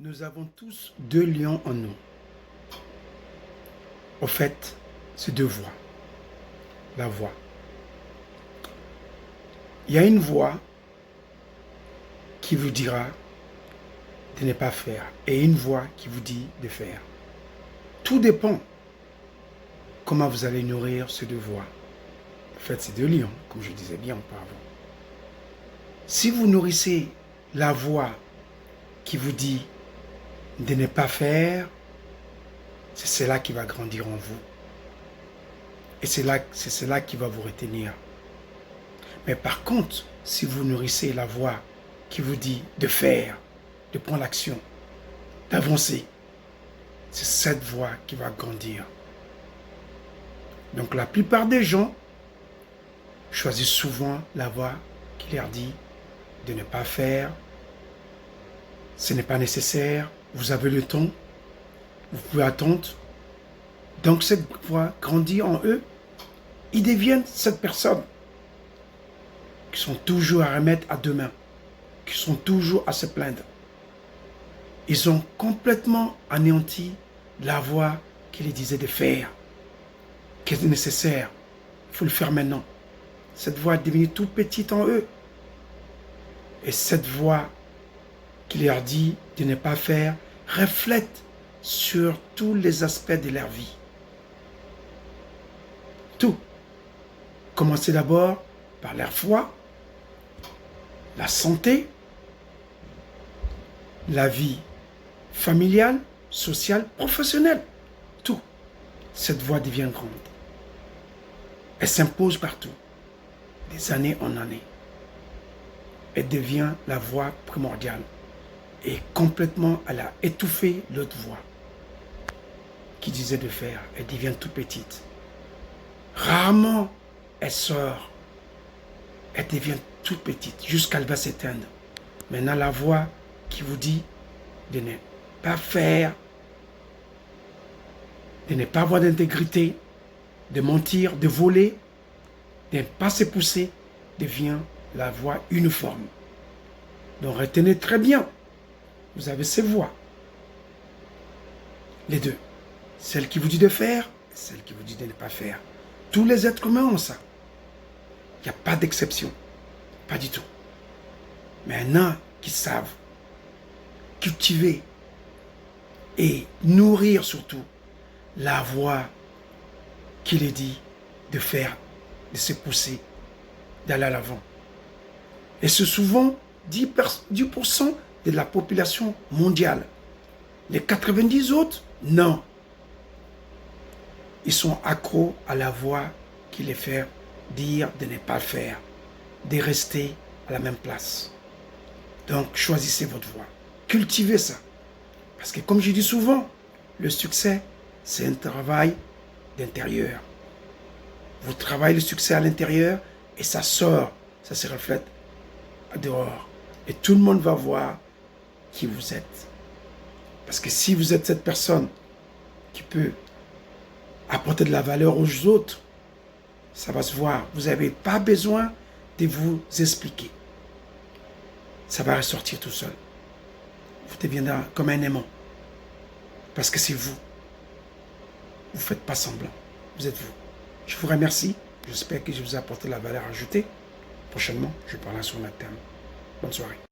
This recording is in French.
Nous avons tous deux lions en nous. Au fait, c'est deux voix. La voix. Il y a une voix qui vous dira de ne pas faire et une voix qui vous dit de faire. Tout dépend comment vous allez nourrir ces deux voix. En fait, c'est deux lions, comme je disais bien auparavant. Si vous nourrissez la voix qui vous dit de ne pas faire, c'est cela qui va grandir en vous. Et c'est cela qui va vous retenir. Mais par contre, si vous nourrissez la voix qui vous dit de faire, de prendre l'action, d'avancer, c'est cette voix qui va grandir. Donc la plupart des gens choisissent souvent la voix qui leur dit de ne pas faire, ce n'est pas nécessaire, vous avez le temps, vous pouvez attendre. Donc cette voix grandit en eux, ils deviennent cette personne qui sont toujours à remettre à demain, qui sont toujours à se plaindre. Ils ont complètement anéanti la voix qui les disait de faire, qui est nécessaire, il faut le faire maintenant. Cette voix est devenue toute petite en eux. Et cette voix qui leur dit de ne pas faire reflète sur tous les aspects de leur vie. Tout. Commencez d'abord par leur foi, la santé, la vie familiale, sociale, professionnelle. Tout. Cette voix devient grande. Elle s'impose partout, des années en années. Elle devient la voix primordiale. Et complètement, elle a étouffé l'autre voix qui disait de faire. Elle devient toute petite. Rarement, elle sort. Elle devient toute petite jusqu'à elle va s'éteindre. Maintenant, la voix qui vous dit de ne pas faire, de ne pas avoir d'intégrité, de mentir, de voler, de ne pas se pousser, devient la voix uniforme. Donc retenez très bien, vous avez ces voix. Les deux. Celle qui vous dit de faire, et celle qui vous dit de ne pas faire. Tous les êtres humains ont ça. Il n'y a pas d'exception. Pas du tout. Mais il y en a qui savent cultiver et nourrir surtout la voix qui les dit de faire, de se pousser, d'aller à l'avant. Et c'est souvent 10% de la population mondiale. Les 90 autres, non. Ils sont accros à la voix qui les fait dire de ne pas faire, de rester à la même place. Donc, choisissez votre voie. Cultivez ça. Parce que comme je dis souvent, le succès, c'est un travail d'intérieur. Vous travaillez le succès à l'intérieur et ça sort, ça se reflète dehors. Et tout le monde va voir qui vous êtes. Parce que si vous êtes cette personne qui peut apporter de la valeur aux autres, ça va se voir. Vous n'avez pas besoin de vous expliquer. Ça va ressortir tout seul. Vous deviendrez comme un aimant. Parce que c'est vous. Vous ne faites pas semblant. Vous êtes vous. Je vous remercie. J'espère que je vous ai apporté la valeur ajoutée. Prochainement, je parlerai sur le thème. Bonne soirée.